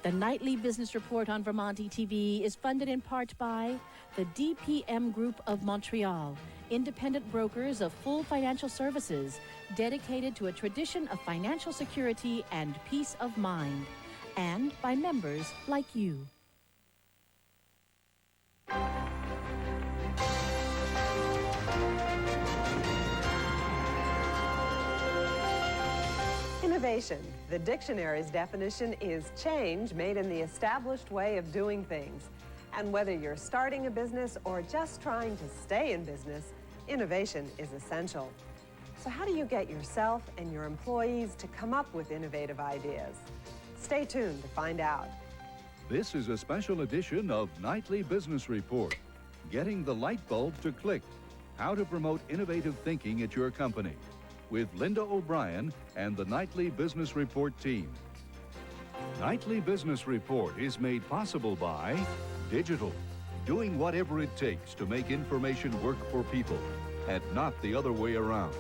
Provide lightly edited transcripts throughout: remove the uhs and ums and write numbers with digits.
The nightly business report on Vermont ETV is funded in part by the DPM Group of Montreal, independent brokers of full financial services, dedicated to a tradition of financial security and peace of mind, and by members like you. Innovation. The dictionary's definition is change made in the established way of doing things. And whether you're starting a business or just trying to stay in business, innovation is essential. So how do you get yourself and your employees to come up with innovative ideas? Stay tuned to find out. This is a special edition of Nightly Business Report, Getting the Lightbulb to Click, How to Promote Innovative Thinking at Your Company, with Linda O'Brien and the Nightly Business Report team. Nightly Business Report is made possible by digital, doing whatever it takes to make information work for people, and not the other way around.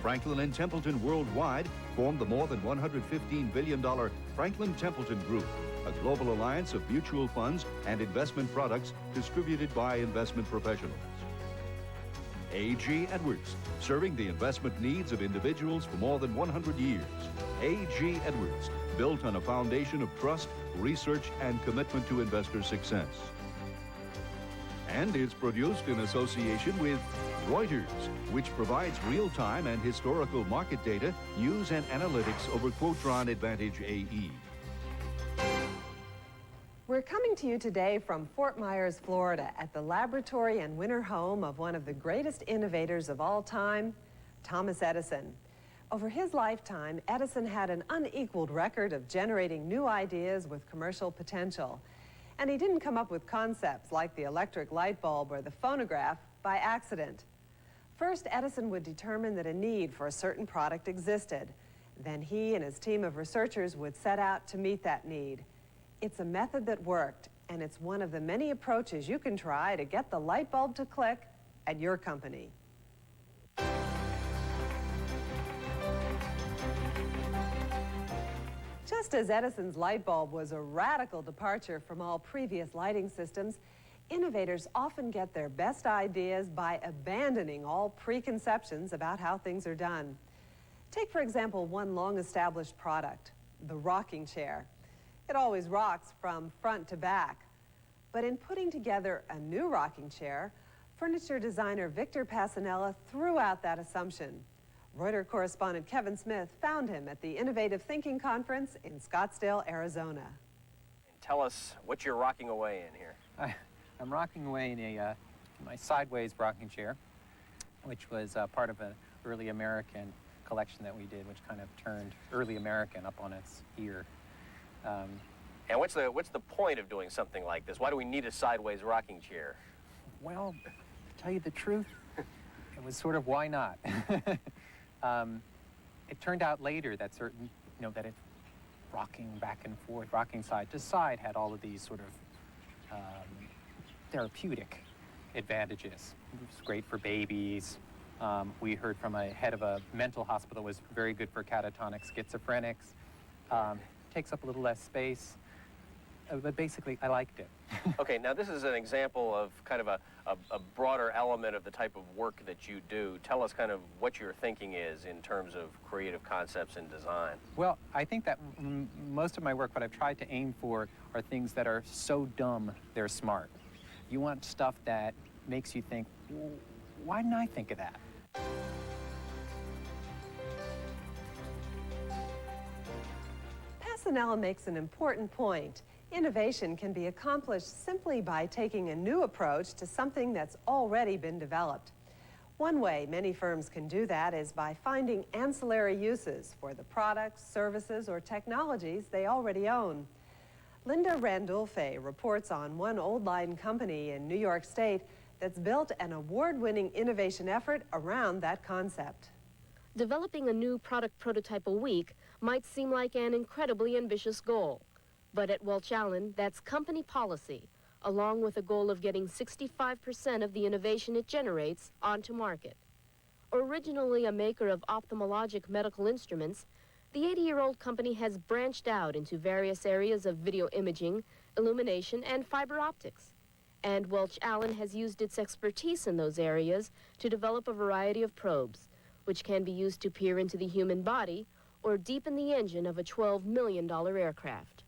Franklin & Templeton Worldwide formed the more than $115 billion Franklin Templeton Group, a global alliance of mutual funds and investment products distributed by investment professionals. A.G. Edwards, serving the investment needs of individuals for more than 100 years. A.G. Edwards, built on a foundation of trust, research, and commitment to investor success. And is produced in association with Reuters, which provides real-time and historical market data, news, and analytics over Quotron Advantage AE. We're coming to you today from Fort Myers, Florida, at the laboratory and winter home of one of the greatest innovators of all time, Thomas Edison. Over his lifetime, Edison had an unequaled record of generating new ideas with commercial potential. And he didn't come up with concepts like the electric light bulb or the phonograph by accident. First, Edison would determine that a need for a certain product existed. Then he and his team of researchers would set out to meet that need. It's a method that worked, and it's one of the many approaches you can try to get the light bulb to click at your company. Just as Edison's light bulb was a radical departure from all previous lighting systems, innovators often get their best ideas by abandoning all preconceptions about how things are done. Take, for example, one long-established product, the rocking chair. It always rocks from front to back. But in putting together a new rocking chair, furniture designer Victor Passanella threw out that assumption. Reuters correspondent Kevin Smith found him at the Innovative Thinking Conference in Scottsdale, Arizona. Tell us what you're rocking away in here. I'm rocking away in my sideways rocking chair, which was part of an early American collection that we did, which kind of turned early American up on its ear. And what's the point of doing something like this? Why do we need a sideways rocking chair? Well, to tell you the truth, it was sort of why not. It turned out later that that it rocking back and forth, rocking side to side had all of these sort of therapeutic advantages. It was great for babies. We heard from a head of a mental hospital it was very good for catatonic schizophrenics. Takes up a little less space, but basically I liked it. Okay, now this is an example of kind of a broader element of the type of work that you do. Tell us kind of what your thinking is in terms of creative concepts and design. Well, I think that most of my work, what I've tried to aim for are things that are so dumb they're smart. You want stuff that makes you think, well, why didn't I think of that? Passanella makes an important point. Innovation can be accomplished simply by taking a new approach to something that's already been developed. One way many firms can do that is by finding ancillary uses for the products, services, or technologies they already own. Linda Randolphe reports on one old line company in New York State that's built an award-winning innovation effort around that concept. Developing a new product prototype a week might seem like an incredibly ambitious goal. But at Welch Allyn, that's company policy, along with a goal of getting 65% of the innovation it generates onto market. Originally a maker of ophthalmologic medical instruments, The 80-year-old company has branched out into various areas of video imaging, illumination, and fiber optics. And Welch Allyn has used its expertise in those areas to develop a variety of probes, which can be used to peer into the human body or deepen the engine of a $12 million aircraft.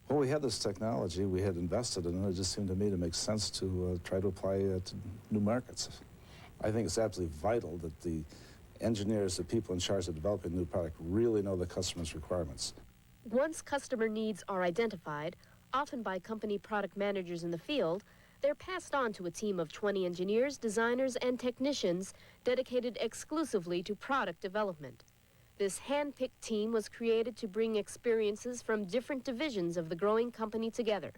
Well, we had this technology, we had invested in it. It just seemed to me to make sense to try to apply it to new markets. I think it's absolutely vital that the engineers, the people in charge of developing a new product, really know the customer's requirements. Once customer needs are identified, often by company product managers in the field, they're passed on to a team of 20 engineers, designers, and technicians dedicated exclusively to product development. This hand-picked team was created to bring experiences from different divisions of the growing company together.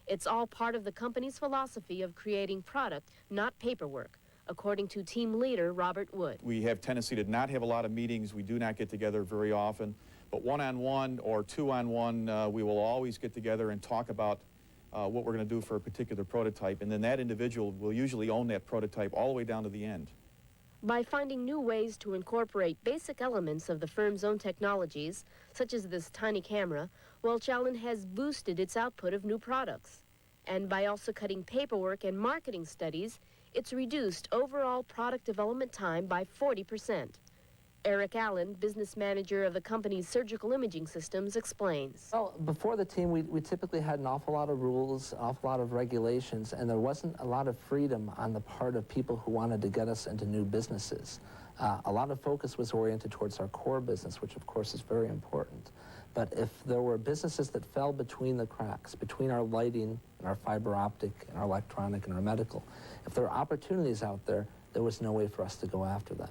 It's all part of the company's philosophy of creating product, not paperwork, according to team leader Robert Wood. We have tendency to not have a lot of meetings. We do not get together very often. But one-on-one or two-on-one, we will always get together and talk about what we're going to do for a particular prototype. And then that individual will usually own that prototype all the way down to the end. By finding new ways to incorporate basic elements of the firm's own technologies, such as this tiny camera, Welch Allyn has boosted its output of new products. And by also cutting paperwork and marketing studies, it's reduced overall product development time by 40%. Eric Allen, business manager of the company's surgical imaging systems, explains. Well, before the team, we typically had an awful lot of rules, an awful lot of regulations, and there wasn't a lot of freedom on the part of people who wanted to get us into new businesses. A lot of focus was oriented towards our core business, which of course is very important. But if there were businesses that fell between the cracks, between our lighting and our fiber optic and our electronic and our medical, if there were opportunities out there, there was no way for us to go after them.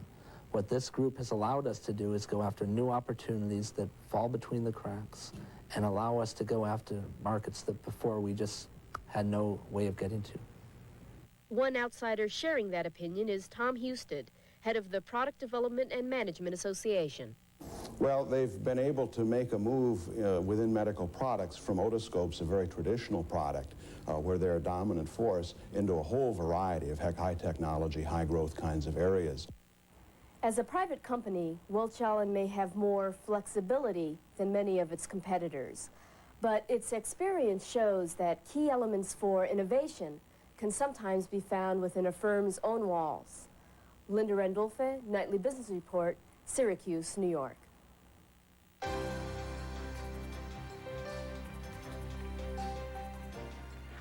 What this group has allowed us to do is go after new opportunities that fall between the cracks and allow us to go after markets that before we just had no way of getting to. One outsider sharing that opinion is Tom Husted, head of the Product Development and Management Association. Well, they've been able to make a move within medical products from otoscopes, a very traditional product, where they're a dominant force, into a whole variety of high technology, high growth kinds of areas. As a private company, Welch Allyn may have more flexibility than many of its competitors, but its experience shows that key elements for innovation can sometimes be found within a firm's own walls. Linda Randolphe, Nightly Business Report, Syracuse, New York.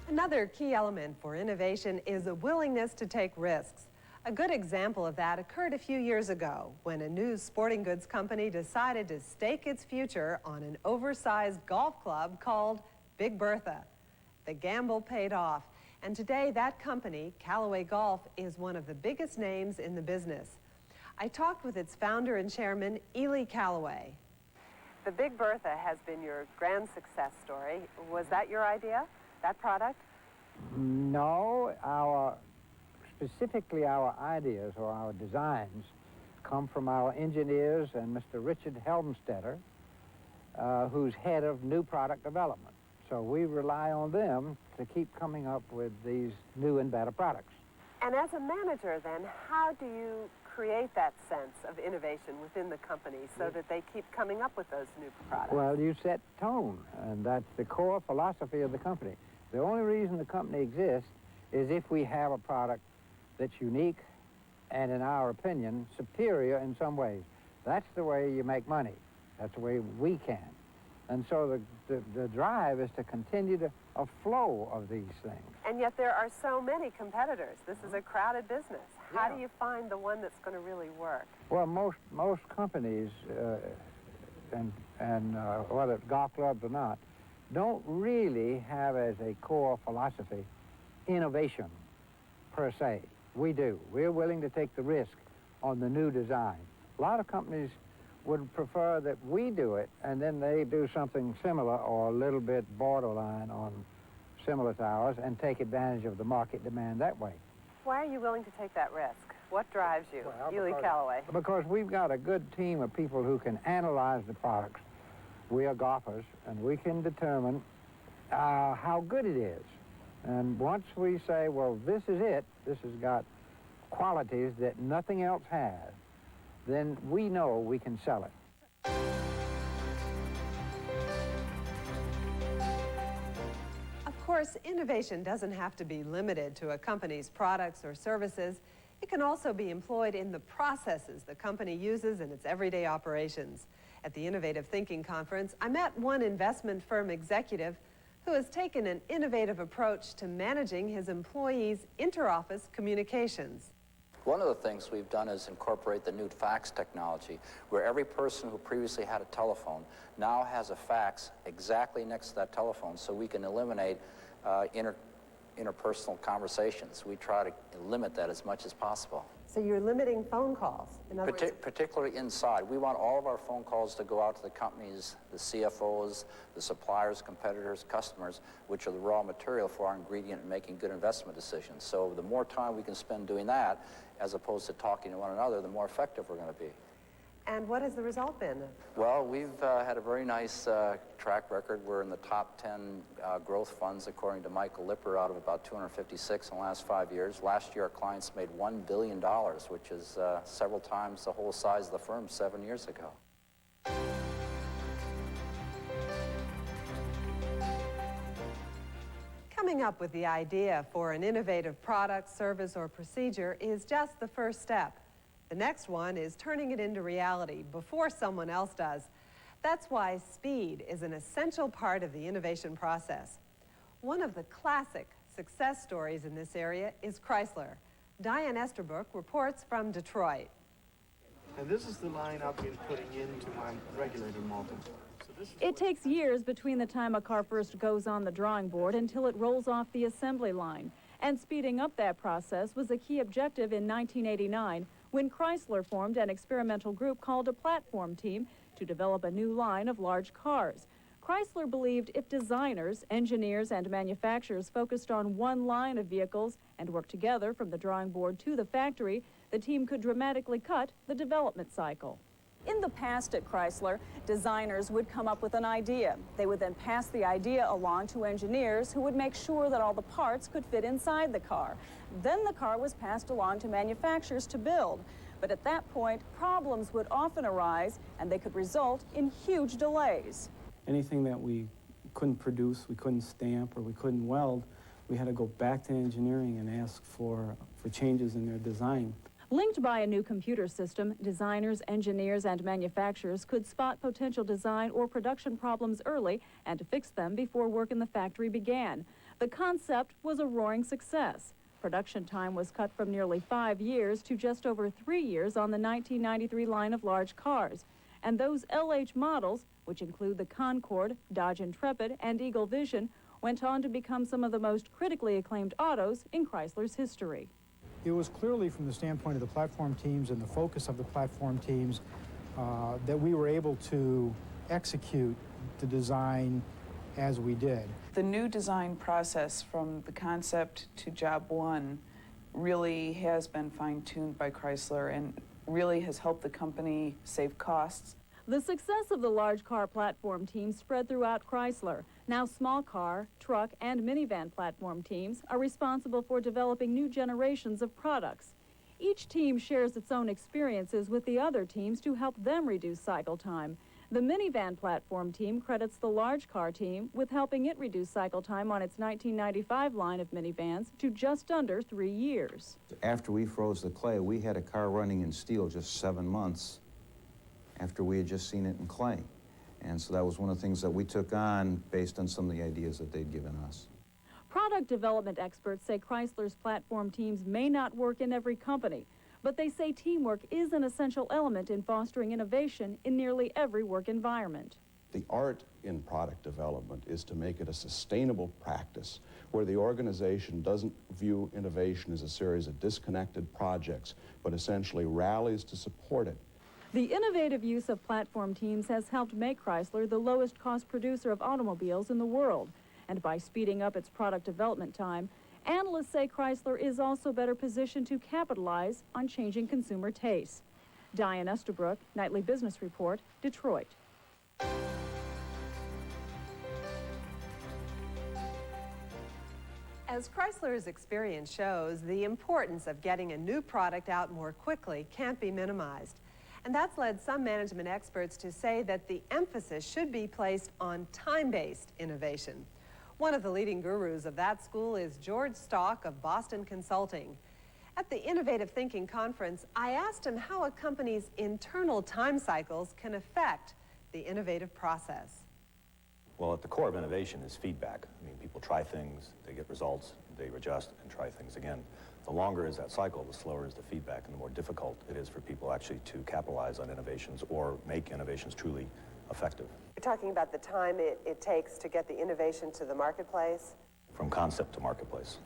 Another key element for innovation is a willingness to take risks. A good example of that occurred a few years ago when a new sporting goods company decided to stake its future on an oversized golf club called Big Bertha. The gamble paid off, and today that company, Callaway Golf, is one of the biggest names in the business. I talked with its founder and chairman, Ely Callaway. The Big Bertha has been your grand success story. Was that your idea, that product? No, specifically our ideas or our designs come from our engineers and Mr. Richard Helmstetter, who's head of new product development. So we rely on them to keep coming up with these new and better products. And as a manager then, how do you create that sense of innovation within the company so that they keep coming up with those new products? Well, you set tone, and that's the core philosophy of the company. The only reason the company exists is if we have a product that's unique and, in our opinion, superior in some ways. That's the way you make money. That's the way we can. And so the drive is to continue a flow of these things. And yet there are so many competitors. This is a crowded business. How do you find the one that's going to really work? Well, most companies, whether it's golf clubs or not, don't really have as a core philosophy innovation per se. We do. We're willing to take the risk on the new design. A lot of companies would prefer that we do it and then they do something similar or a little bit borderline on similar to ours and take advantage of the market demand that way. Why are you willing to take that risk? What drives you, Ely Callaway? Because we've got a good team of people who can analyze the products. We are golfers, and we can determine how good it is. And once we say, well, this is it, this has got qualities that nothing else has, then we know we can sell it. course, innovation doesn't have to be limited to a company's products or services. It can also be employed in the processes the company uses in its everyday operations. At the Innovative Thinking Conference, I met one investment firm executive who has taken an innovative approach to managing his employees' interoffice communications. One of the things we've done is incorporate the new fax technology, where every person who previously had a telephone now has a fax exactly next to that telephone, so we can eliminate interpersonal conversations. We try to limit that as much as possible. So you're limiting phone calls? In other words, particularly inside. We want all of our phone calls to go out to the companies, the CFOs, the suppliers, competitors, customers, which are the raw material for our ingredient in making good investment decisions. So the more time we can spend doing that, as opposed to talking to one another, the more effective we're going to be. And what has the result been? Well, we've had a very nice track record. We're in the top 10 growth funds, according to Michael Lipper, out of about 256 in the last 5 years. Last year, our clients made $1 billion, which is several times the whole size of the firm 7 years ago. Coming up with the idea for an innovative product, service, or procedure is just the first step. The next one is turning it into reality before someone else does. That's why speed is an essential part of the innovation process. One of the classic success stories in this area is Chrysler. Diane Estabrook reports from Detroit. And this is the line I've been putting into my regulator molding. It takes years between the time a car first goes on the drawing board until it rolls off the assembly line. And speeding up that process was a key objective in 1989 when Chrysler formed an experimental group called a platform team to develop a new line of large cars. Chrysler believed if designers, engineers, and manufacturers focused on one line of vehicles and worked together from the drawing board to the factory, the team could dramatically cut the development cycle. In the past at Chrysler, designers would come up with an idea. They would then pass the idea along to engineers who would make sure that all the parts could fit inside the car. Then the car was passed along to manufacturers to build. But at that point, problems would often arise, and they could result in huge delays. Anything that we couldn't produce, we couldn't stamp, or we couldn't weld, we had to go back to engineering and ask for changes in their design. Linked by a new computer system, designers, engineers, and manufacturers could spot potential design or production problems early and fix them before work in the factory began. The concept was a roaring success. Production time was cut from nearly 5 years to just over 3 years on the 1993 line of large cars. And those LH models, which include the Concorde, Dodge Intrepid, and Eagle Vision, went on to become some of the most critically acclaimed autos in Chrysler's history. It was clearly from the standpoint of the platform teams and the focus of the platform teams that we were able to execute the design as we did. The new design process from the concept to job one really has been fine-tuned by Chrysler and really has helped the company save costs. The success of the large car platform team spread throughout Chrysler. Now small car, truck, and minivan platform teams are responsible for developing new generations of products. Each team shares its own experiences with the other teams to help them reduce cycle time. The minivan platform team credits the large car team with helping it reduce cycle time on its 1995 line of minivans to just under 3 years. After we froze the clay, we had a car running in steel just 7 months after we had just seen it in clay. And so that was one of the things that we took on based on some of the ideas that they'd given us. Product development experts say Chrysler's platform teams may not work in every company, but they say teamwork is an essential element in fostering innovation in nearly every work environment. The art in product development is to make it a sustainable practice where the organization doesn't view innovation as a series of disconnected projects, but essentially rallies to support it. The innovative use of platform teams has helped make Chrysler the lowest cost producer of automobiles in the world. And by speeding up its product development time, analysts say Chrysler is also better positioned to capitalize on changing consumer tastes. Diane Estabrook, Nightly Business Report, Detroit. As Chrysler's experience shows, the importance of getting a new product out more quickly can't be minimized. And that's led some management experts to say that the emphasis should be placed on time-based innovation. One of the leading gurus of that school is George Stock of Boston Consulting. At the Innovative Thinking Conference, I asked him how a company's internal time cycles can affect the innovative process. Well, at the core of innovation is feedback. I mean, people try things, they get results, they adjust and try things again. The longer is that cycle, the slower is the feedback, and the more difficult it is for people actually to capitalize on innovations or make innovations truly effective. You're talking about the time it takes to get the innovation to the marketplace? From concept to marketplace.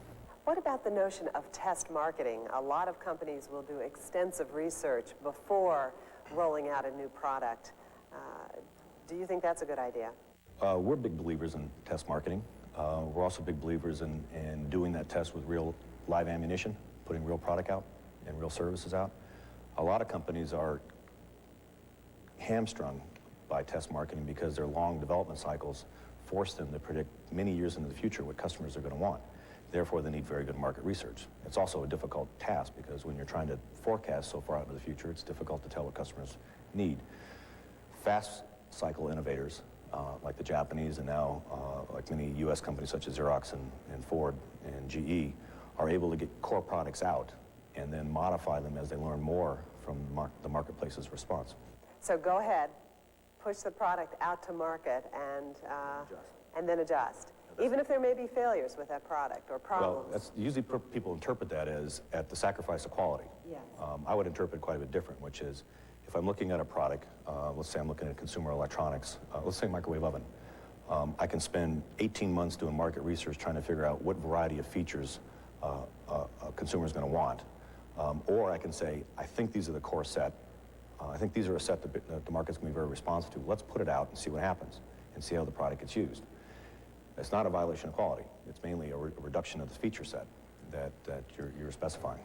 What about the notion of test marketing? A lot of companies will do extensive research before rolling out a new product. Do you think that's a good idea? We're big believers in test marketing. We're also big believers in doing that test with real live ammunition, putting real product out and real services out. A lot of companies are hamstrung by test marketing because their long development cycles force them to predict many years into the future what customers are going to want. Therefore, they need very good market research. It's also a difficult task because when you're trying to forecast so far out into the future, it's difficult to tell what customers need. Fast cycle innovators, like the Japanese and now like many U.S. companies such as Xerox and Ford and GE, are able to get core products out and then modify them as they learn more from the marketplace's response. So go ahead, push the product out to market and then adjust. Even if there may be failures with that product or problems. Well, usually people interpret that as at the sacrifice of quality. Yes. I would interpret quite a bit different, which is if I'm looking at a product, let's say I'm looking at consumer electronics, let's say microwave oven. I can spend 18 months doing market research trying to figure out what variety of features a consumer is going to want. Or I can say, I think these are the core set. I think these are a set that the market's going to be very responsive to. Let's put it out and see what happens and see how the product gets used. It's not a violation of quality. It's mainly a reduction of the feature set that you're specifying.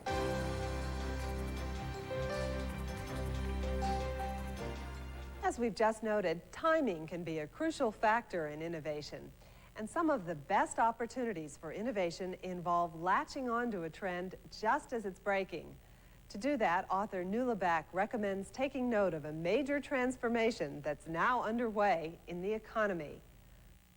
As we've just noted, timing can be a crucial factor in innovation. And some of the best opportunities for innovation involve latching onto a trend just as it's breaking. To do that, author Nuala Beck recommends taking note of a major transformation that's now underway in the economy.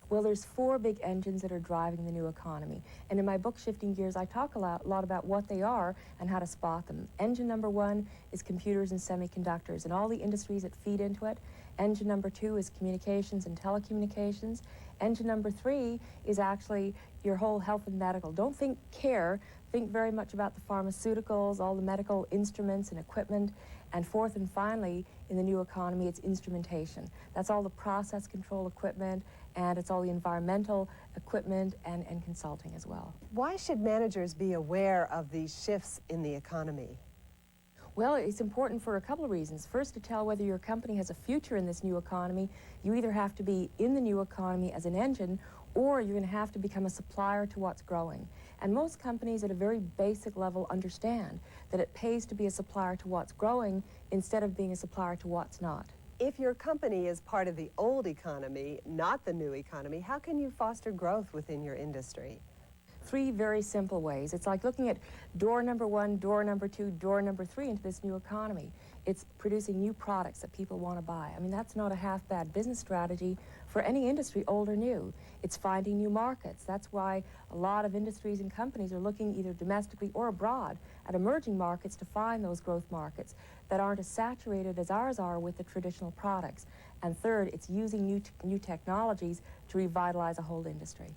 Well, there's 4 big engines that are driving the new economy. And in my book, Shifting Gears, I talk a lot about what they are and how to spot them. Engine number 1 is computers and semiconductors and all the industries that feed into it. Engine number 2 is communications and telecommunications. Engine number 3 is actually your whole health and medical. Don't think care, think very much about the pharmaceuticals, all the medical instruments and equipment. And fourth and finally, in the new economy, it's instrumentation. That's all the process control equipment, and it's all the environmental equipment and consulting as well. Why should managers be aware of these shifts in the economy? Well, it's important for a couple of reasons. First, to tell whether your company has a future in this new economy, you either have to be in the new economy as an engine, or you're going to have to become a supplier to what's growing. And most companies at a very basic level understand that it pays to be a supplier to what's growing instead of being a supplier to what's not. If your company is part of the old economy, not the new economy, how can you foster growth within your industry? 3 very simple ways. It's like looking at door number 1, door number 2, door number 3 into this new economy. It's producing new products that people want to buy. I mean, that's not a half-bad business strategy for any industry, old or new. It's finding new markets. That's why a lot of industries and companies are looking either domestically or abroad at emerging markets to find those growth markets that aren't as saturated as ours are with the traditional products. And third, it's using new technologies to revitalize a whole industry.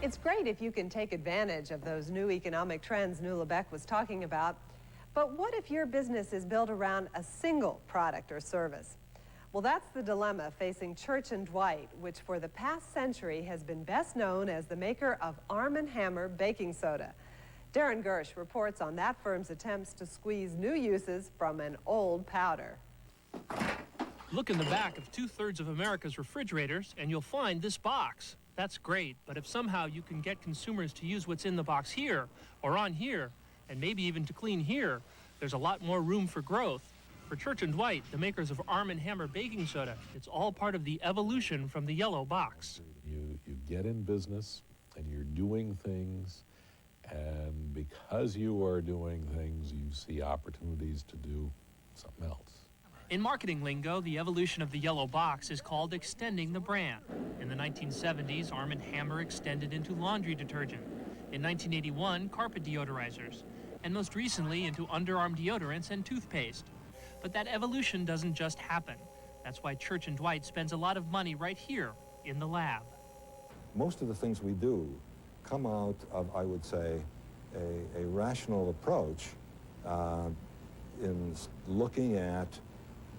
It's great if you can take advantage of those new economic trends Nuala Beck was talking about, but what if your business is built around a single product or service? Well, that's the dilemma facing Church & Dwight, which for the past century has been best known as the maker of Arm & Hammer baking soda. Darren Gersh reports on that firm's attempts to squeeze new uses from an old powder. Look in the back of 2/3 of America's refrigerators and you'll find this box. That's great, but if somehow you can get consumers to use what's in the box here or on here, and maybe even to clean here, there's a lot more room for growth. For Church & Dwight, the makers of Arm & Hammer baking soda, it's all part of the evolution from the yellow box. You get in business and you're doing things, and because you are doing things, you see opportunities to do something else. In marketing lingo, the evolution of the yellow box is called extending the brand. In the 1970s, Arm & Hammer extended into laundry detergent. In 1981, carpet deodorizers. And most recently into underarm deodorants and toothpaste. But that evolution doesn't just happen. That's why Church & Dwight spends a lot of money right here in the lab. Most of the things we do come out of, I would say, a rational approach in looking at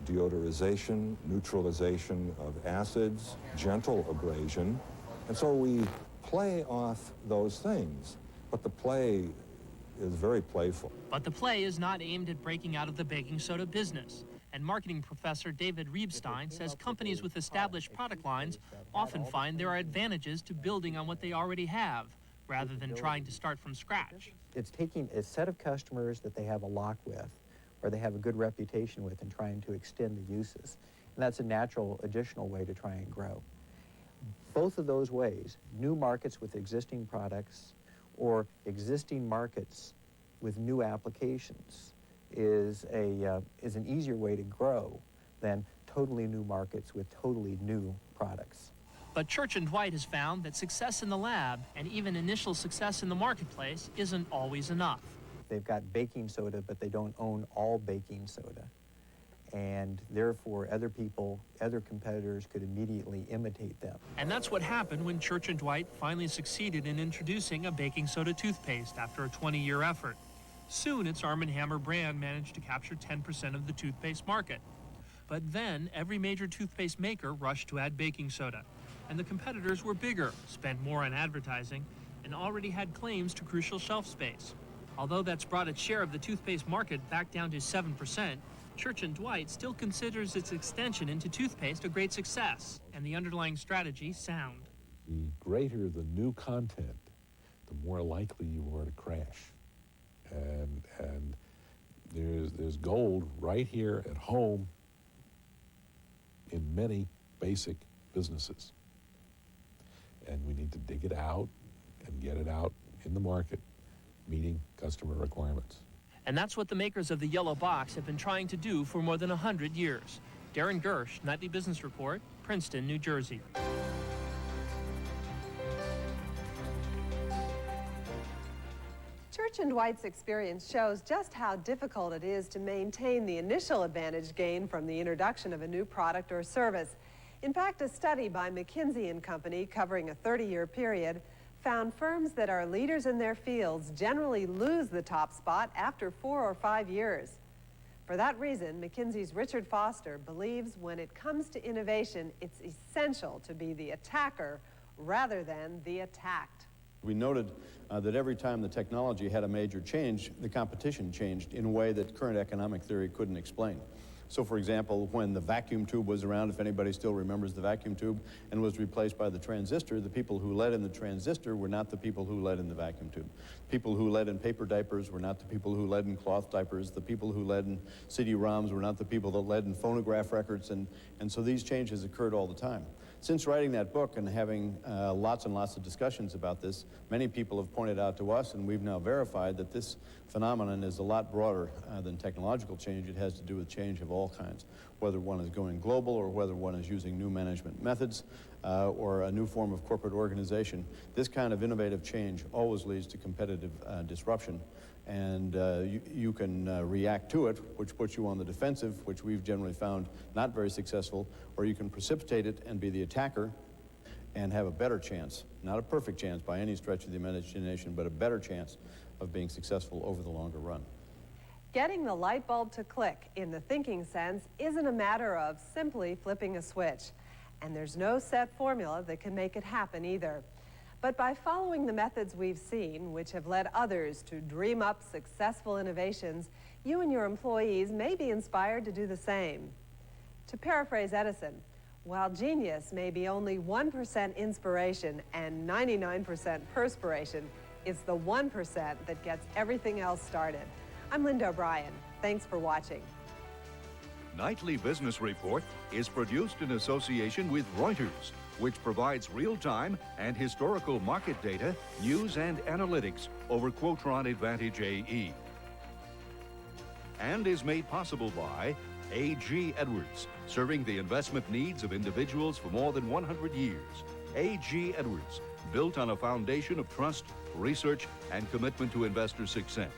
deodorization, neutralization of acids, gentle abrasion. And so we play off those things, but the play is very playful. But the play is not aimed at breaking out of the baking soda business. And marketing professor David Riebstein says companies with established product lines often find there are advantages to building on what they already have, rather than trying to start from scratch. It's taking a set of customers that they have a lock with, or they have a good reputation with, and trying to extend the uses. And that's a natural additional way to try and grow. Both of those ways, new markets with existing products or existing markets with new applications, is an easier way to grow than totally new markets with totally new products. But Church & Dwight has found that success in the lab and even initial success in the marketplace isn't always enough. They've got baking soda, but they don't own all baking soda. And therefore, other people, other competitors could immediately imitate them. And that's what happened when Church & Dwight finally succeeded in introducing a baking soda toothpaste after a 20-year effort. Soon, its Arm & Hammer brand managed to capture 10% of the toothpaste market. But then, every major toothpaste maker rushed to add baking soda. And the competitors were bigger, spent more on advertising, and already had claims to crucial shelf space. Although that's brought its share of the toothpaste market back down to 7%, Church & Dwight still considers its extension into toothpaste a great success, and the underlying strategy sound. The greater the new content, the more likely you are to crash. And there's gold right here at home in many basic businesses. And we need to dig it out and get it out in the market, meeting customer requirements. And that's what the makers of the yellow box have been trying to do for more than 100 years. Darren Gersh, Nightly Business Report, Princeton, New Jersey. Church & Dwight's experience shows just how difficult it is to maintain the initial advantage gained from the introduction of a new product or service. In fact, a study by McKinsey & Company covering a 30-year period found firms that are leaders in their fields generally lose the top spot after 4 or 5 years. For that reason, McKinsey's Richard Foster believes when it comes to innovation, it's essential to be the attacker rather than the attacked. We noted that every time the technology had a major change, the competition changed in a way that current economic theory couldn't explain. So, for example, when the vacuum tube was around, if anybody still remembers the vacuum tube, and was replaced by the transistor, the people who led in the transistor were not the people who led in the vacuum tube. People who led in paper diapers were not the people who led in cloth diapers. The people who led in CD-ROMs were not the people that led in phonograph records, and so these changes occurred all the time. Since writing that book and having lots and lots of discussions about this, many people have pointed out to us, and we've now verified that this phenomenon is a lot broader than technological change. It has to do with change of all kinds, whether one is going global or whether one is using new management methods or a new form of corporate organization. This kind of innovative change always leads to competitive disruption. And you can react to it, which puts you on the defensive, which we've generally found not very successful, or you can precipitate it and be the attacker and have a better chance, not a perfect chance by any stretch of the imagination, but a better chance of being successful over the longer run. Getting the light bulb to click in the thinking sense isn't a matter of simply flipping a switch. And there's no set formula that can make it happen either. But by following the methods we've seen, which have led others to dream up successful innovations, you and your employees may be inspired to do the same. To paraphrase Edison, while genius may be only 1% inspiration and 99% perspiration, it's the 1% that gets everything else started. I'm Linda O'Brien. Thanks for watching. Nightly Business Report is produced in association with Reuters, which provides real-time and historical market data, news, and analytics over Quotron Advantage AE. And is made possible by A.G. Edwards, serving the investment needs of individuals for more than 100 years. A.G. Edwards, built on a foundation of trust, research, and commitment to investor success.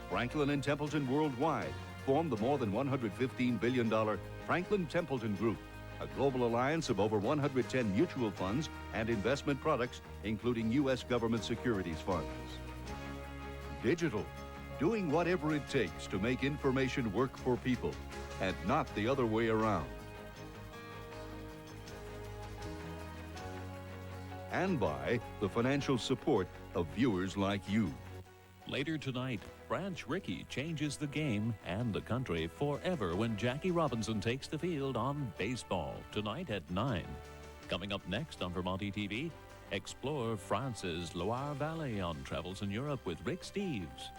Franklin & Templeton Worldwide formed the more than $115 billion Franklin Templeton Group, a global alliance of over 110 mutual funds and investment products, including U.S. government securities funds. Digital, doing whatever it takes to make information work for people, and not the other way around. And by the financial support of viewers like you. Later tonight, Branch Rickey changes the game and the country forever when Jackie Robinson takes the field on baseball, tonight at 9. Coming up next on Vermonti TV, explore France's Loire Valley on Travels in Europe with Rick Steves.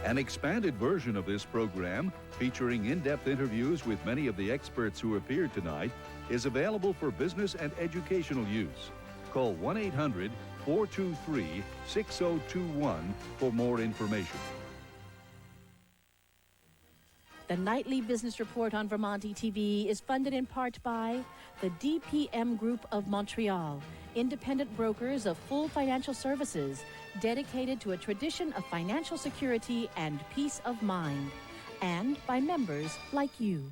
An expanded version of this program, featuring in-depth interviews with many of the experts who appeared tonight, is available for business and educational use. Call 1-800-423-6021 for more information. The Nightly Business Report on Vermonti TV is funded in part by the DPM Group of Montreal, independent brokers of full financial services, dedicated to a tradition of financial security and peace of mind, and by members like you.